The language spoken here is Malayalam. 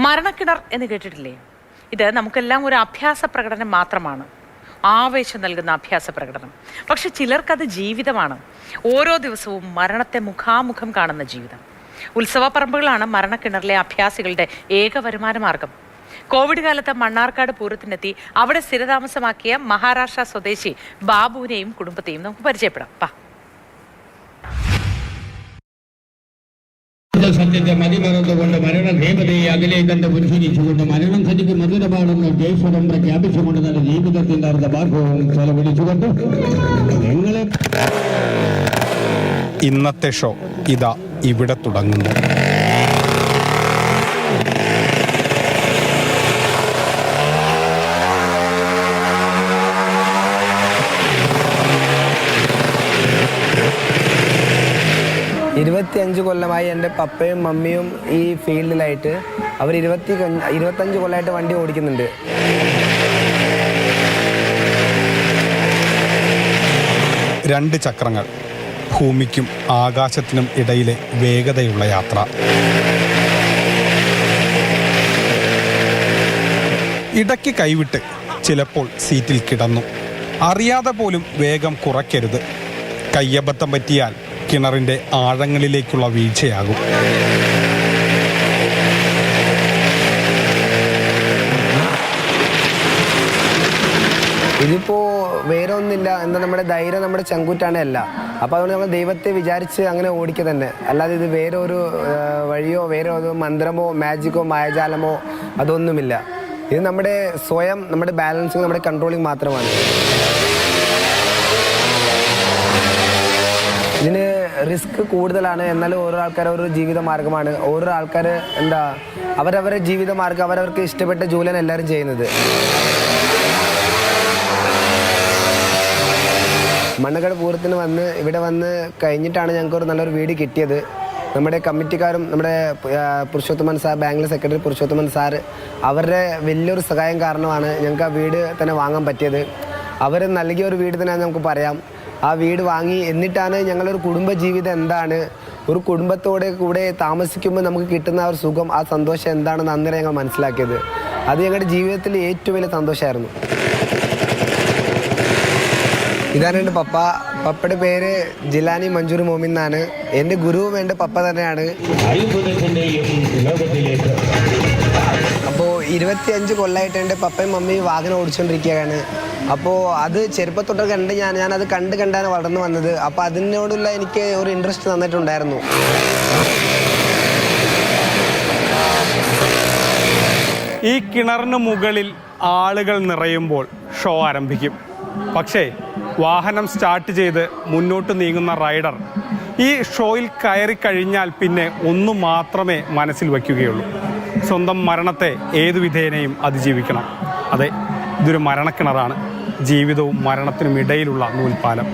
മരണക്കിണർ എന്ന് കേട്ടിട്ടില്ലേ? ഇത് നമുക്കെല്ലാം ഒരു അഭ്യാസ പ്രകടനം മാത്രമാണ്, ആവേശം നൽകുന്ന അഭ്യാസ പ്രകടനം. പക്ഷെ ചിലർക്കത് ജീവിതമാണ്. ഓരോ ദിവസവും മരണത്തെ മുഖാമുഖം കാണുന്ന ജീവിതം. ഉത്സവപ്പറമ്പുകളാണ് മരണക്കിണറിലെ അഭ്യാസികളുടെ ഏക വരുമാന മാർഗം. കോവിഡ് കാലത്ത് മണ്ണാർക്കാട് പൂരത്തിനെത്തി അവിടെ സ്ഥിരതാമസമാക്കിയ മഹാരാഷ്ട്ര സ്വദേശി ബാബുവിനെയും കുടുംബത്തെയും നമുക്ക് പരിചയപ്പെടാം. സത്യത്തെ മതിമറന്നുകൊണ്ട് മരണദേവതയെ അകലെ കണ്ട് പുരുഷനിച്ചുകൊണ്ട് മരണം തനിക്ക് മധുരമാണെന്ന് ജയസ്വരം പ്രഖ്യാപിച്ചുകൊണ്ട് തന്നെ ജീവിതത്തിന്റെ അർദ്ധമാർഗവും ചെലവഴിച്ചുകൊണ്ട് ഞങ്ങളെ ഇന്നത്തെ ഷോ ഇതാ ഇവിടെ തുടങ്ങുന്നു. ഇരുപത്തിയഞ്ച് കൊല്ലമായി എൻ്റെ പപ്പയും മമ്മിയും ഈ ഫീൽഡിലായിട്ട് അവർ 25 കൊല്ലമായിട്ട് വണ്ടി ഓടിക്കുന്നുണ്ട്. രണ്ട് ചക്രങ്ങൾ, ഭൂമിക്കും ആകാശത്തിനും ഇടയിലെ വേഗതയുള്ള യാത്ര. ഇടയ്ക്ക് കൈവിട്ട് ചിലപ്പോൾ സീറ്റിൽ കിടന്നു. അറിയാതെ പോലും വേഗം കുറയ്ക്കരുത്. കയ്യബദ്ധം പറ്റിയാൽ കിണറിൻ്റെ ആഴങ്ങളിലേക്കുള്ള വീഴ്ചയാകും. ഇതിപ്പോൾ വേറെ ഒന്നില്ല, എന്താ നമ്മുടെ ധൈര്യം നമ്മുടെ ചങ്കൂറ്റാണ് അല്ല. അപ്പോൾ അതുകൊണ്ട് നമ്മൾ ദൈവത്തെ വിചാരിച്ച് അങ്ങനെ ഓടിക്കുക തന്നെ, അല്ലാതെ ഇത് വേറെ ഒരു വഴിയോ വേറെ ഒരു മന്ത്രമോ മാജിക്കോ മായജാലമോ അതൊന്നുമില്ല. ഇത് നമ്മുടെ സ്വയം നമ്മുടെ ബാലൻസിങ് നമ്മുടെ കൺട്രോളിങ് മാത്രമാണ്. ഇതിന് റിസ്ക് കൂടുതലാണ്, എന്നാലും ഓരോ ആൾക്കാർ ഓരോ ജീവിത മാർഗമാണ്. ഓരോ ആൾക്കാർ എന്താ അവരവരുടെ ജീവിത മാർഗം അവരവർക്ക് ഇഷ്ടപ്പെട്ട ജോലിയാണ് എല്ലാവരും ചെയ്യുന്നത്. മണ്ണാർക്കാട് പൂരത്തിന് ഇവിടെ വന്ന് കഴിഞ്ഞിട്ടാണ് ഞങ്ങൾക്ക് നല്ലൊരു വീട് കിട്ടിയത്. നമ്മുടെ കമ്മിറ്റിക്കാരും നമ്മുടെ Purushothaman sir, Bangalore secretary Purushothaman sir, അവരുടെ വലിയൊരു സഹായം കാരണമാണ് ഞങ്ങൾക്ക് ആ വീട് തന്നെ വാങ്ങാൻ പറ്റിയത്. അവർ നൽകിയ ഒരു വീട് തന്നെ നമുക്ക് പറയാം. ആ വീട് വാങ്ങി എന്നിട്ടാണ് ഞങ്ങളൊരു കുടുംബ ജീവിതം എന്താണ്, ഒരു കുടുംബത്തോടെ കൂടെ താമസിക്കുമ്പോൾ നമുക്ക് കിട്ടുന്ന ആ ഒരു സുഖം, ആ സന്തോഷം എന്താണെന്ന് അന്നേരം ഞങ്ങൾ മനസ്സിലാക്കിയത്. അത് ഞങ്ങളുടെ ജീവിതത്തിൽ ഏറ്റവും വലിയ സന്തോഷമായിരുന്നു. ഇതാണ് എൻ്റെ പപ്പ. പപ്പയുടെ പേര് ജിലാനി മഞ്ജൂർ മോമിൻ എന്നാണ്. എൻ്റെ ഗുരുവും എൻ്റെ പപ്പ തന്നെയാണ്. അപ്പോൾ 25 കൊല്ലമായിട്ട് എൻ്റെ പപ്പയും മമ്മിയും വാഹനം ഓടിച്ചുകൊണ്ടിരിക്കുകയാണ്. അപ്പോൾ അത് ചെറുപ്പത്തൊട്ട് കണ്ട് ഞാനത് കണ്ടാണ് വളർന്നു വന്നത്. അപ്പോൾ അതിനോടുള്ള എനിക്ക് ഒരു ഇൻട്രസ്റ്റ് തന്നിട്ടുണ്ടായിരുന്നു. ഈ കിണറിന് മുകളിൽ ആളുകൾ നിറയുമ്പോൾ ഷോ ആരംഭിക്കും. പക്ഷേ വാഹനം സ്റ്റാർട്ട് ചെയ്ത് മുന്നോട്ട് നീങ്ങുന്ന റൈഡർ ഈ ഷോയിൽ കയറി കഴിഞ്ഞാൽ പിന്നെ ഒന്നു മാത്രമേ മനസ്സിൽ വയ്ക്കുകയുള്ളൂ: സ്വന്തം മരണത്തെ ഏതു വിധേനയും അതിജീവിക്കണം. അതെ, ഇതൊരു മരണക്കിണറാണ്, ജീവിതവും മരണത്തിനും ഇടയിലുള്ള നൂൽപ്പാലം.